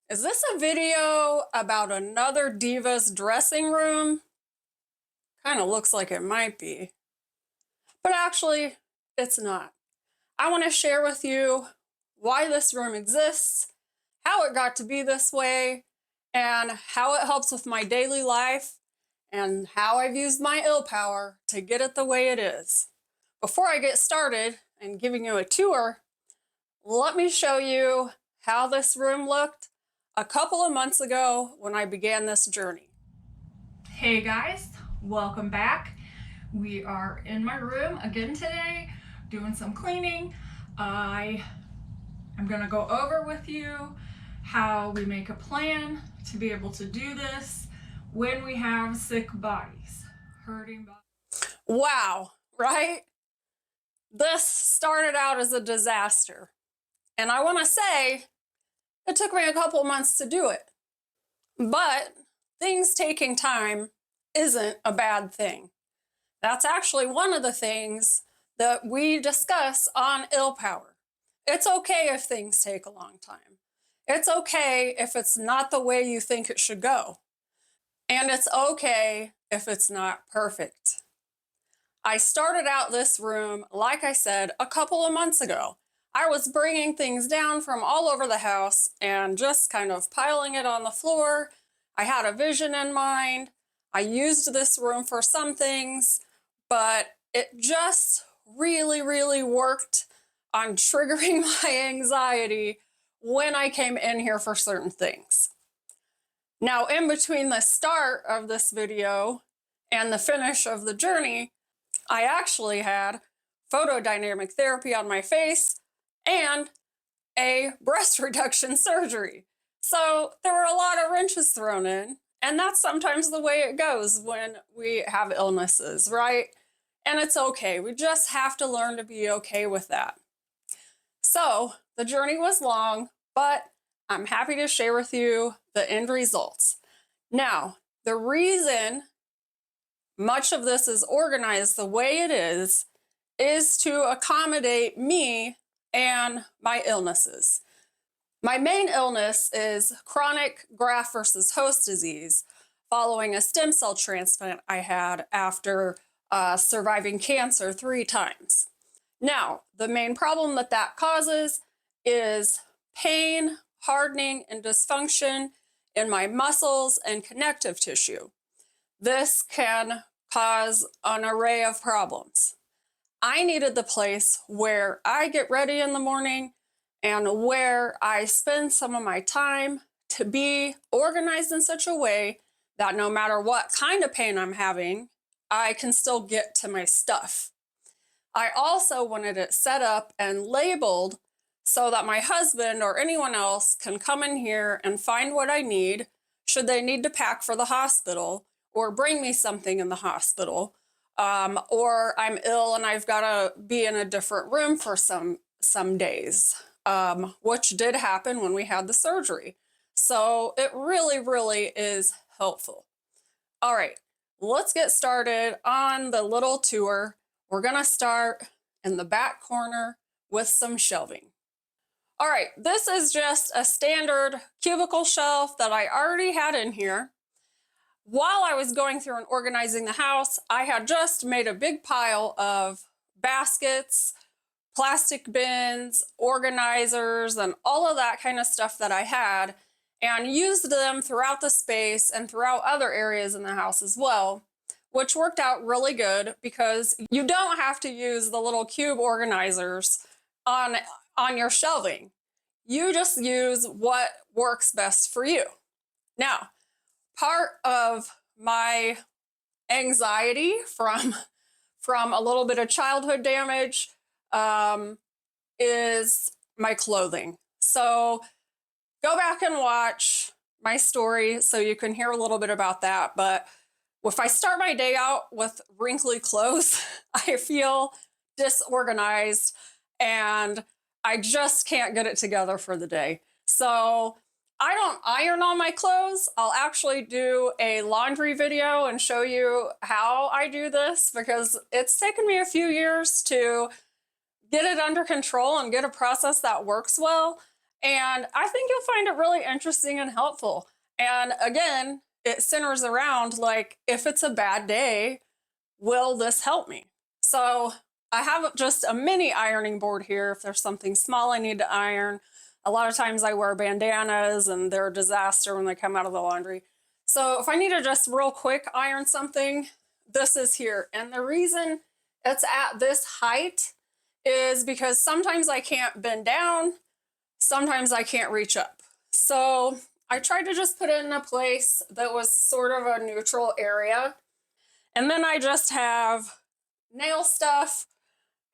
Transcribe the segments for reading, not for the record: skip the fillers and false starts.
Is this a video about another diva's dressing room? Kind of looks like it might be, but actually, it's not. I want to share with you why this room exists, how it got to be this way, and how it helps with my daily life, and how I've used my ill power to get it the way it is. Before I get started and giving you a tour, let me show you how this room looked a couple of months ago when I began this journey. Hey guys, welcome back. We are in my room again today, doing some cleaning. I am going to go over with you how we make a plan to be able to do this when we have sick bodies, hurting bodies. Wow, right? This started out as a disaster. And I want to say it took me a couple months to do it. But things taking time isn't a bad thing. That's actually one of the things that we discuss on Ill Power. It's okay if things take a long time. It's okay if it's not the way you think it should go. And it's okay if it's not perfect. I started out this room, like I said, a couple of months ago. I was bringing things down from all over the house and just kind of piling it on the floor. I had a vision in mind. I used this room for some things, but it just really worked on triggering my anxiety when I came in here for certain things. Now, in between the start of this video and the finish of the journey, I actually had photodynamic therapy on my face and a breast reduction surgery. So there were a lot of wrenches thrown in, and that's sometimes the way it goes when we have illnesses, right? And it's okay. We just have to learn to be okay with that. So the journey was long, but I'm happy to share with you the end results. Now, the reason much of this is organized the way it is to accommodate me and my illnesses. My main illness is chronic graft versus host disease following a stem cell transplant I had after surviving cancer 3 times. Now, the main problem that causes is pain, hardening, and dysfunction in my muscles and connective tissue. This can cause an array of problems. I needed the place where I get ready in the morning and where I spend some of my time to be organized in such a way that no matter what kind of pain I'm having, I can still get to my stuff. I also wanted it set up and labeled so that my husband or anyone else can come in here and find what I need should they need to pack for the hospital or bring me something in the hospital, or I'm ill and I've got to be in a different room for some days, which did happen when we had the surgery. So it really is helpful. All right, let's get started on the little tour. We're gonna start in the back corner with some shelving. All right, this is just a standard cubicle shelf that I already had in here. While I was going through and organizing the house, I had just made a big pile of baskets, plastic bins, organizers, and all of that kind of stuff that I had, and used them throughout the space and throughout other areas in the house as well, which worked out really good because you don't have to use the little cube organizers on your shelving. You just use what works best for you. Now, part of my anxiety from a little bit of childhood damage is my clothing. So go back and watch my story so you can hear a little bit about that. But if I start my day out with wrinkly clothes, I feel disorganized and I just can't get it together for the day. So I don't iron all my clothes. I'll actually do a laundry video and show you how I do this because it's taken me a few years to get it under control and get a process that works well. And I think you'll find it really interesting and helpful. And again, it centers around like, if it's a bad day, will this help me? So I have just a mini ironing board here if there's something small I need to iron. A lot of times I wear bandanas and they're a disaster when they come out of the laundry. So if I need to just real quick iron something, this is here. And the reason it's at this height is because sometimes I can't bend down, sometimes I can't reach up. So I tried to just put it in a place that was sort of a neutral area. And then I just have nail stuff,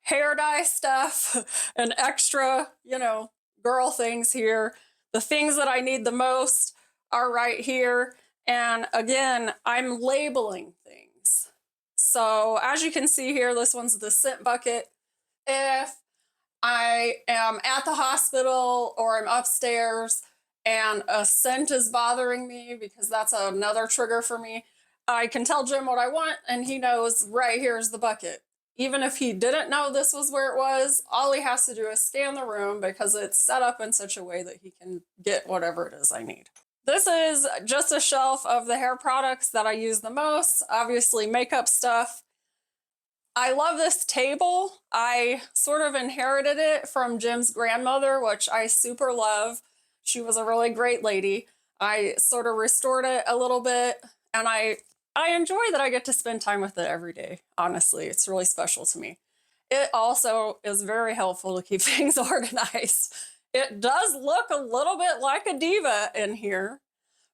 hair dye stuff, and extra, girl things here. The things that I need the most are right here. And again, I'm labeling things. So as you can see here, this one's the scent bucket. If I am at the hospital or I'm upstairs and a scent is bothering me, because that's another trigger for me, I can tell Jim what I want and he knows right here's the bucket. Even if he didn't know this was where it was, all he has to do is scan the room because it's set up in such a way that he can get whatever it is I need. This is just a shelf of the hair products that I use the most, obviously makeup stuff. I love this table. I sort of inherited it from Jim's grandmother, which I super love. She was a really great lady. I sort of restored it a little bit, and I enjoy that I get to spend time with it every day. Honestly, it's really special to me. It also is very helpful to keep things organized. It does look a little bit like a diva in here,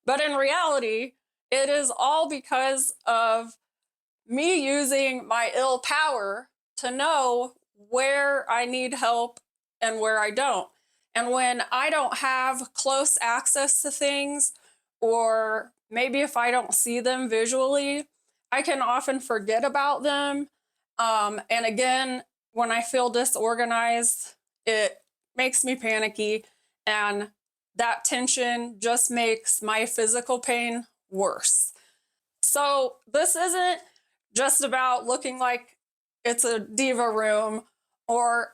but in reality, it is all because of me using my ill power to know where I need help and where I don't. And when I don't have close access to things, or maybe if I don't see them visually, I can often forget about them. And again, when I feel disorganized, it makes me panicky. And that tension just makes my physical pain worse. So this isn't just about looking like it's a diva room or,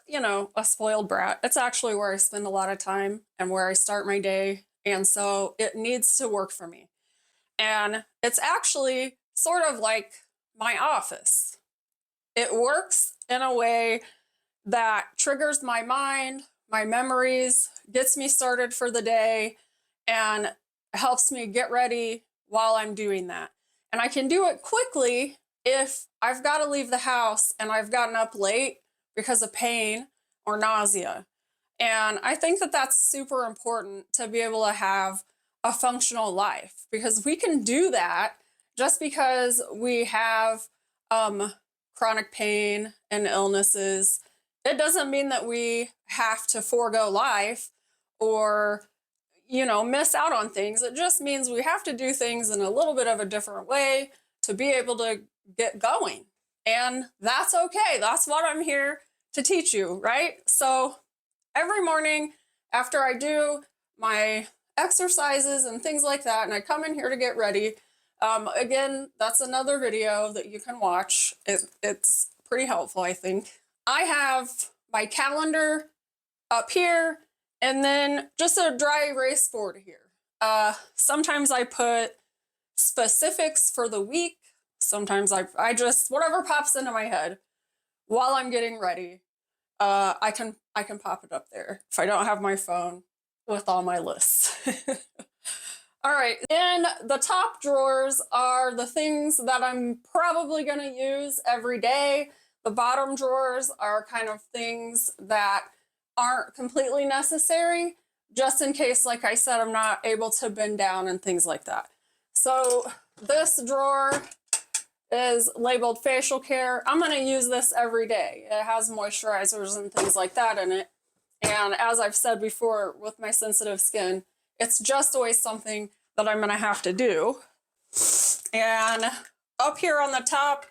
a spoiled brat. It's actually where I spend a lot of time and where I start my day. And so it needs to work for me. And it's actually sort of like my office. It works in a way that triggers my mind, my memories, gets me started for the day, and helps me get ready while I'm doing that. And I can do it quickly if I've got to leave the house and I've gotten up late because of pain or nausea. And I think that that's super important to be able to have a functional life, because we can do that just because we have chronic pain and illnesses. It doesn't mean that we have to forego life or, miss out on things. It just means we have to do things in a little bit of a different way to be able to get going. And that's okay. That's what I'm here to teach you, right? So every morning after I do my exercises and things like that, and I come in here to get ready, again, that's another video that you can watch. It's pretty helpful, I think. I have my calendar up here and then just a dry erase board here. Sometimes I put specifics for the week. Sometimes I just, whatever pops into my head while I'm getting ready, I can pop it up there if I don't have my phone with all my lists. All right, in the top drawers are the things that I'm probably going to use every day. The bottom drawers are kind of things that aren't completely necessary, just in case, like I said, I'm not able to bend down and things like that. So this drawer is labeled facial care. I'm going to use this every day. It has moisturizers and things like that in it. And as I've said before, with my sensitive skin, it's just always something that I'm going to have to do. And up here on the top,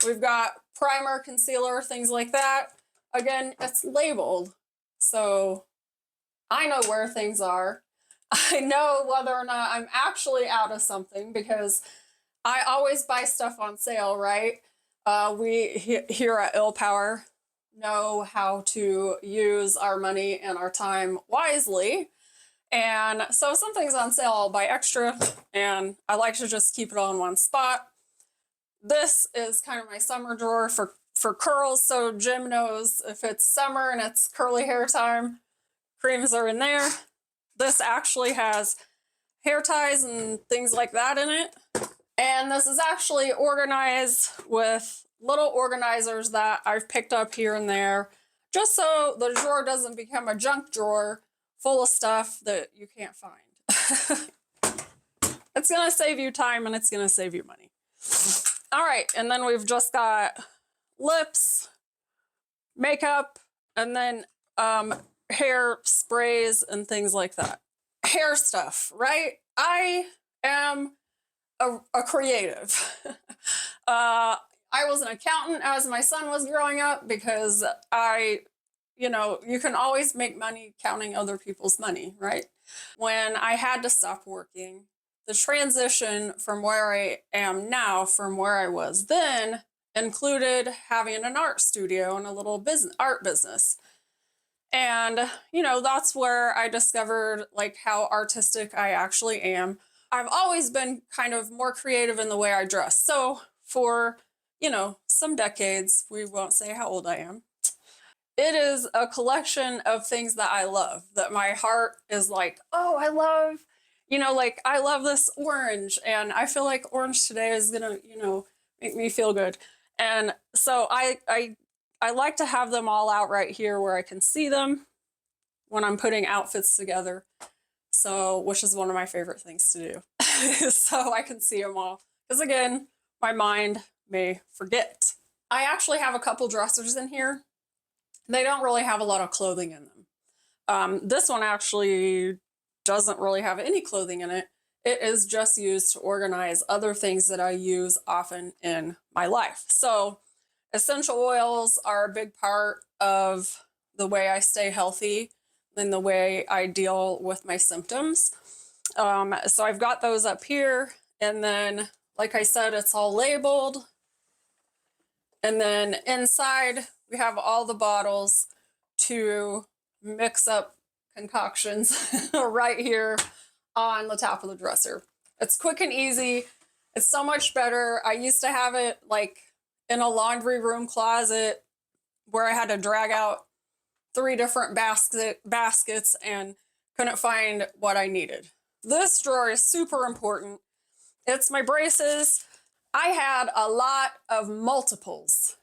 we've got primer, concealer, things like that. Again, it's labeled, so I know where things are. I know whether or not I'm actually out of something, because I always buy stuff on sale, right? We here at Ill Power know how to use our money and our time wisely. And so if something's on sale, I'll buy extra, and I like to just keep it all in one spot. This is kind of my summer drawer for curls, so Jim knows if it's summer and it's curly hair time, creams are in there. This actually has hair ties and things like that in it. And this is actually organized with little organizers that I've picked up here and there, just so the drawer doesn't become a junk drawer full of stuff that you can't find. It's gonna save you time and it's gonna save you money. All right, and then we've just got lips, makeup, and then hair sprays and things like that. Hair stuff, right? I am a creative. I was an accountant as my son was growing up because you can always make money counting other people's money, right? When I had to stop working, the transition from where I am now from where I was then included having an art studio and a little art business. And, that's where I discovered like how artistic I actually am. I've always been kind of more creative in the way I dress. So for, some decades, we won't say how old I am. It is a collection of things that I love, that my heart is like, oh, I love, like I love this orange, and I feel like orange today is gonna, make me feel good. And so I like to have them all out right here where I can see them when I'm putting outfits together. So, which is one of my favorite things to do. So I can see them all. Because again, my mind may forget. I actually have a couple dressers in here. They don't really have a lot of clothing in them. This one actually doesn't really have any clothing in it. It is just used to organize other things that I use often in my life. So essential oils are a big part of the way I stay healthy and the way I deal with my symptoms. So I've got those up here. And then, like I said, it's all labeled. And then inside, we have all the bottles to mix up concoctions right here on the top of the dresser. It's quick and easy. It's so much better. I used to have it like in a laundry room closet where I had to drag out 3 different baskets and couldn't find what I needed. This drawer is super important. It's my braces. I had a lot of multiples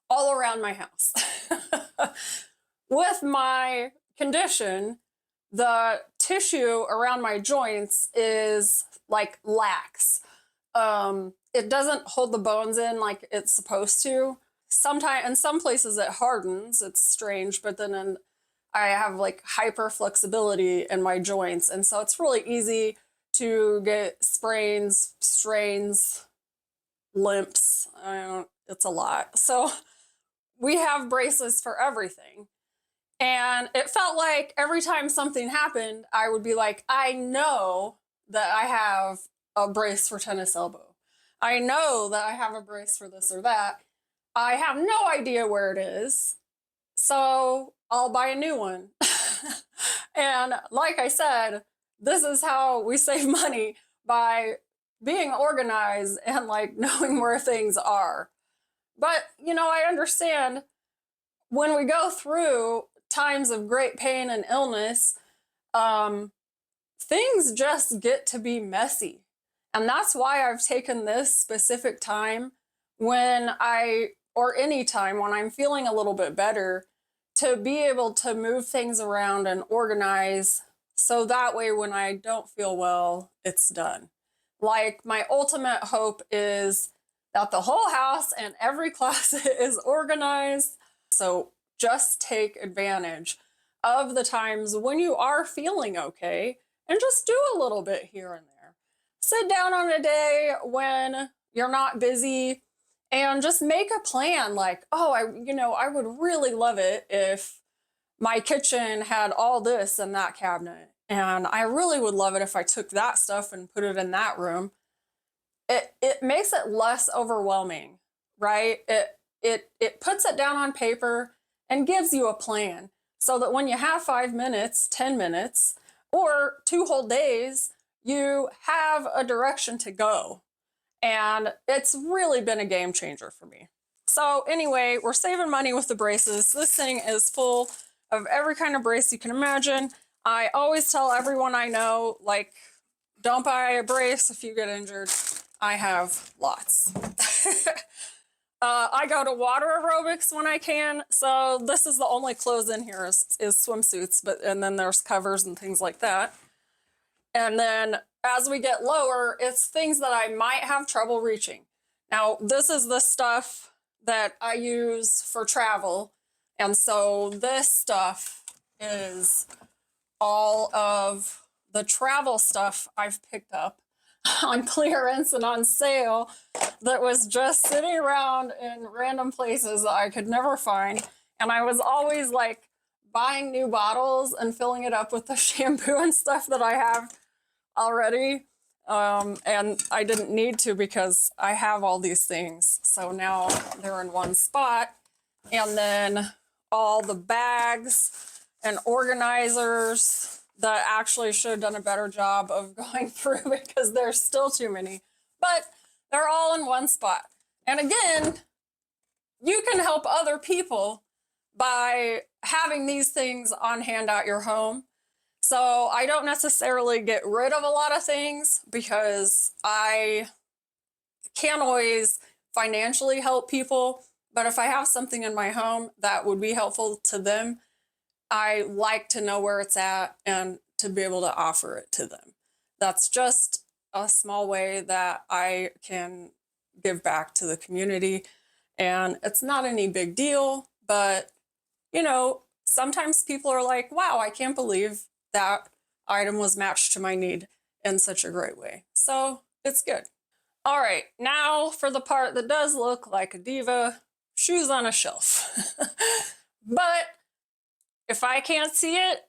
all around my house. With my condition, the tissue around my joints is like lax. It doesn't hold the bones in like it's supposed to. Sometimes in some places it hardens. It's strange, but then I have like hyper flexibility in my joints, and so it's really easy to get sprains, strains, limps. It's a lot. So we have braces for everything. And it felt like every time something happened, I would be like, I know that I have a brace for tennis elbow. I know that I have a brace for this or that. I have no idea where it is. So I'll buy a new one. And like I said, this is how we save money, by being organized and like knowing where things are. But, I understand when we go through times of great pain and illness, things just get to be messy. And that's why I've taken this specific time or any time when I'm feeling a little bit better, to be able to move things around and organize, so that way when I don't feel well, it's done. Like, my ultimate hope is that the whole house and every closet is organized. So just take advantage of the times when you are feeling okay and just do a little bit here and there. Sit down on a day when you're not busy and just make a plan, like, oh, I would really love it if my kitchen had all this in that cabinet. And I really would love it if I took that stuff and put it in that room. It makes it less overwhelming, right? It puts it down on paper and gives you a plan, so that when you have 5 minutes, 10 minutes, or 2 whole days, you have a direction to go. And it's really been a game changer for me. So anyway, we're saving money with the braces. This thing is full of every kind of brace you can imagine. I always tell everyone I know, like, don't buy a brace if you get injured. I have lots. I go to water aerobics when I can, so this is the only clothes in here is swimsuits, and then there's covers and things like that. And then as we get lower, it's things that I might have trouble reaching. Now, this is the stuff that I use for travel, and so this stuff is all of the travel stuff I've picked up on clearance and on sale that was just sitting around in random places that I could never find. And I was always like buying new bottles and filling it up with the shampoo and stuff that I have already. And I didn't need to because I have all these things. So now they're in one spot. And then all the bags and organizers that actually should have done a better job of going through because there's still too many, but they're all in one spot. And again, you can help other people by having these things on hand at your home. So I don't necessarily get rid of a lot of things because I can't always financially help people, but if I have something in my home that would be helpful to them, I like to know where it's at and to be able to offer it to them. That's just a small way that I can give back to the community. And it's not any big deal, but you know, sometimes people are like, wow, I can't believe that item was matched to my need in such a great way. So it's good. All right, now for the part that does look like a diva, shoes on a shelf. But if I can't see it,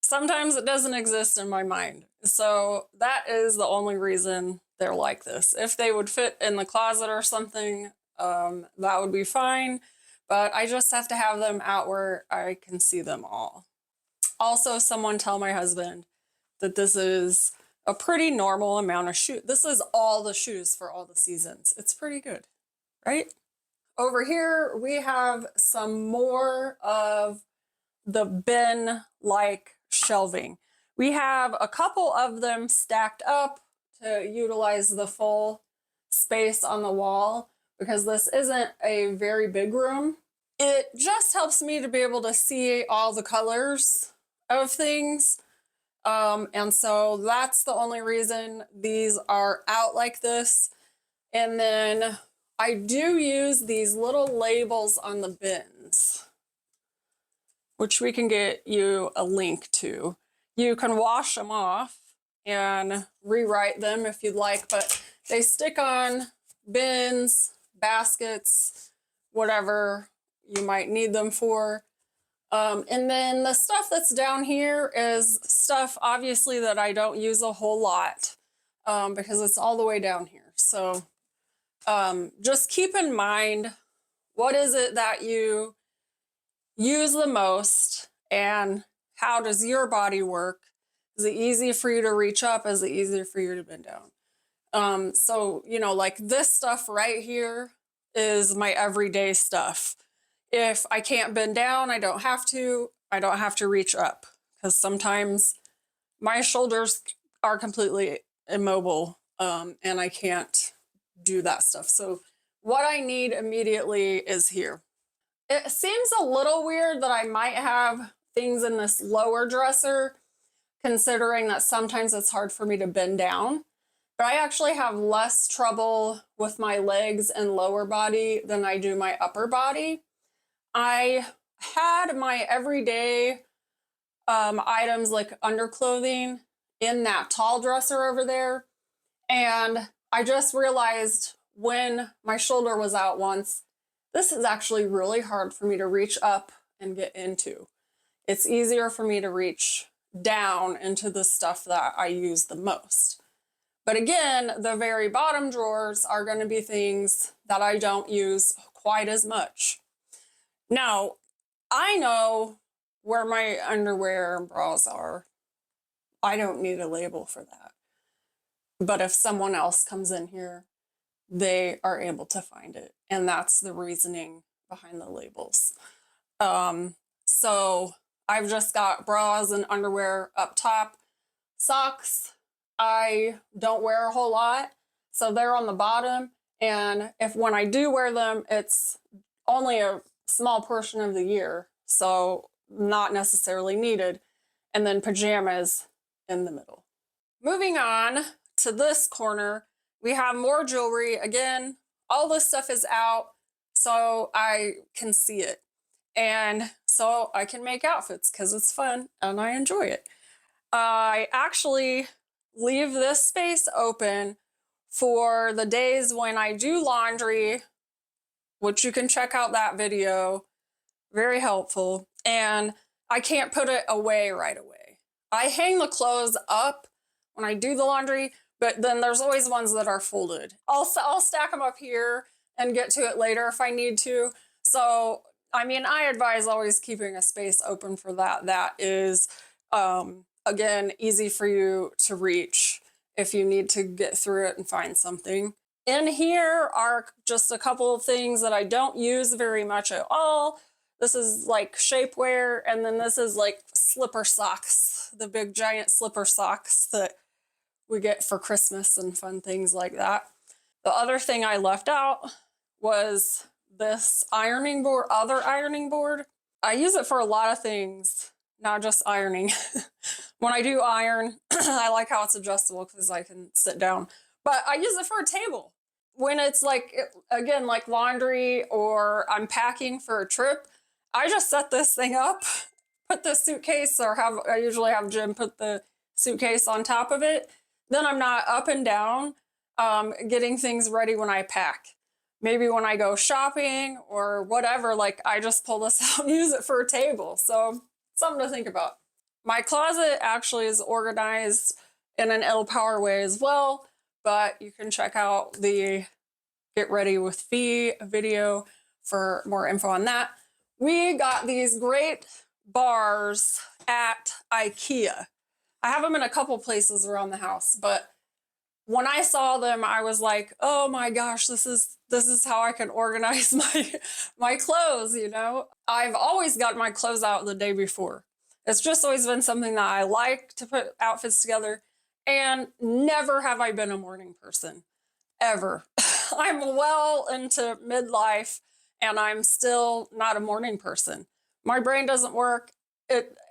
sometimes it doesn't exist in my mind. So that is the only reason they're like this. If they would fit in the closet or something, that would be fine. But I just have to have them out where I can see them all. Also, someone tell my husband that this is a pretty normal amount of shoes. This is all the shoes for all the seasons. It's pretty good, right? Over here, we have some more of the bin-like shelving. We have a couple of them stacked up to utilize the full space on the wall because this isn't a very big room. It just helps me to be able to see all the colors of things. And so that's the only reason these are out like this. And then I do use these little labels on the bins, which we can get you a link to. You can wash them off and rewrite them if you'd like, but they stick on bins, baskets, whatever you might need them for. And then the stuff that's down here is stuff obviously that I don't use a whole lot because it's all the way down here. So just keep in mind, what is it that you use the most and how does your body work? Is it easy for you to reach up? Is it easier for you to bend down? So, you know, like this stuff right here is my everyday stuff. If I can't bend down, I don't have to reach up because sometimes my shoulders are completely immobile and I can't do that stuff. So what I need immediately is here. It seems a little weird that I might have things in this lower dresser, considering that sometimes it's hard for me to bend down. But I actually have less trouble with my legs and lower body than I do my upper body. I had my everyday items like underclothing in that tall dresser over there. And I just realized when my shoulder was out once, this is actually really hard for me to reach up and get into. It's easier for me to reach down into the stuff that I use the most. But again, the very bottom drawers are going to be things that I don't use quite as much. Now, I know where my underwear and bras are I don't need a label for that. But if someone else comes in here, they are able to find it. And that's the reasoning behind the labels. So I've just got bras and underwear up top. Socks, I don't wear a whole lot, so they're on the bottom. And if when I do wear them, it's only a small portion of the year, so not necessarily needed. And then pajamas in the middle. Moving on to this corner, we have more jewelry. Again, all this stuff is out so I can see it. And so I can make outfits because it's fun and I enjoy it. I actually leave this space open for the days when I do laundry, which you can check out that video. Very helpful. And I can't put it away right away. I hang the clothes up when I do the laundry, but then there's always ones that are folded. I'll stack them up here and get to it later if I need to. So, I mean, I advise always keeping a space open for that. That is, again, easy for you to reach if you need to get through it and find something. In here are just a couple of things that I don't use very much at all. This is like shapewear, and then this is like slipper socks, the big giant slipper socks that we get for Christmas and fun things like that. The other thing I left out was this ironing board, other ironing board. I use it for a lot of things, not just ironing. When I do iron, I like how it's adjustable because I can sit down, but I use it for a table. When it's like, again, like laundry or I'm packing for a trip, I just set this thing up, put the suitcase, or I usually have Jim put the suitcase on top of it. Then I'm not up and down getting things ready when I pack. Maybe when I go shopping or whatever, like I just pull this out and use it for a table. So something to think about. My closet actually is organized in an L Power way as well, but you can check out the Get Ready with Fee video for more info on that. We got these great bars at IKEA. I have them in a couple places around the house, but when I saw them, I was like, oh my gosh, this is how I can organize my clothes, you know? I've always got my clothes out the day before. It's just always been something that I like to put outfits together, and never have I been a morning person, ever. I'm well into midlife and I'm still not a morning person. My brain doesn't work.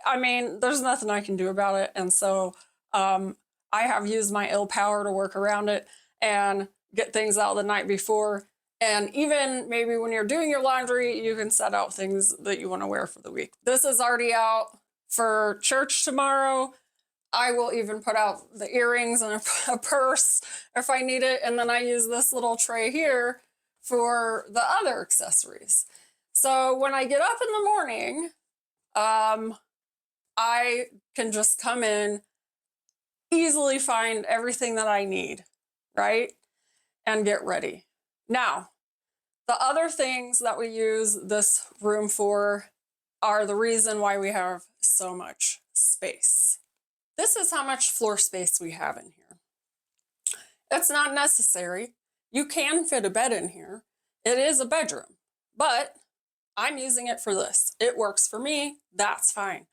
I mean, there's nothing I can do about it. And so I have used my ill power to work around it and get things out the night before. And even maybe when you're doing your laundry, you can set out things that you want to wear for the week. This is already out for church tomorrow. I will even put out the earrings and a purse if I need it. And then I use this little tray here for the other accessories. So when I get up in the morning, I can just come in, easily find everything that I need, right? And get ready. Now, the other things that we use this room for are the reason why we have so much space. This is how much floor space we have in here. It's not necessary. You can fit a bed in here. It is a bedroom, but I'm using it for this. It works for me. That's fine.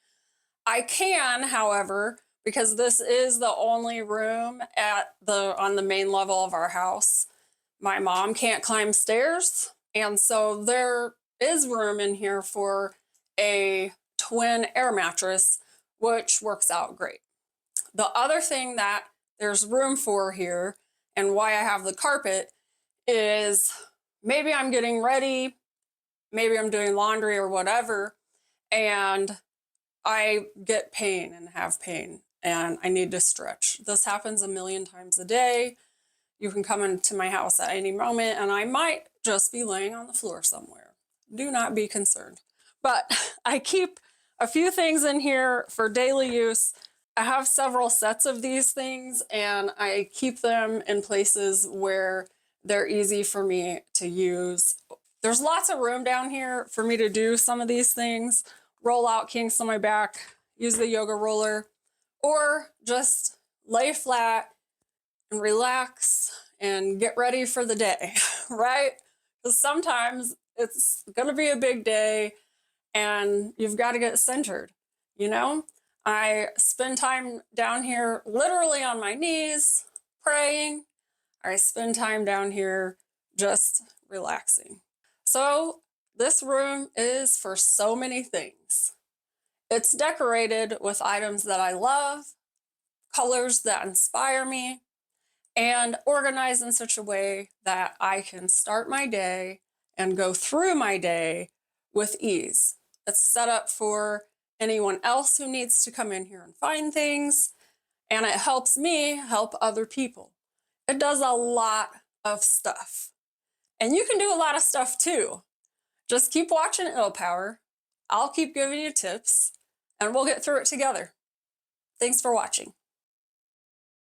I can, however, because this is the only room on the main level of our house, my mom can't climb stairs. And so there is room in here for a twin air mattress, which works out great. The other thing that there's room for here, and why I have the carpet, is maybe I'm getting ready, maybe I'm doing laundry or whatever, and I get pain and have pain and I need to stretch. This happens a million times a day. You can come into my house at any moment and I might just be laying on the floor somewhere. Do not be concerned. But I keep a few things in here for daily use. I have several sets of these things and I keep them in places where they're easy for me to use. There's lots of room down here for me to do some of these things. Roll out kinks on my back, use the yoga roller, or just lay flat and relax and get ready for the day, right? Because sometimes it's going to be a big day and you've got to get centered, you know? I spend time down here literally on my knees praying. I spend time down here just relaxing. So, this room is for so many things. It's decorated with items that I love, colors that inspire me, and organized in such a way that I can start my day and go through my day with ease. It's set up for anyone else who needs to come in here and find things, and it helps me help other people. It does a lot of stuff. And you can do a lot of stuff too. Just keep watching Illpower. I'll keep giving you tips, and we'll get through it together. Thanks for watching.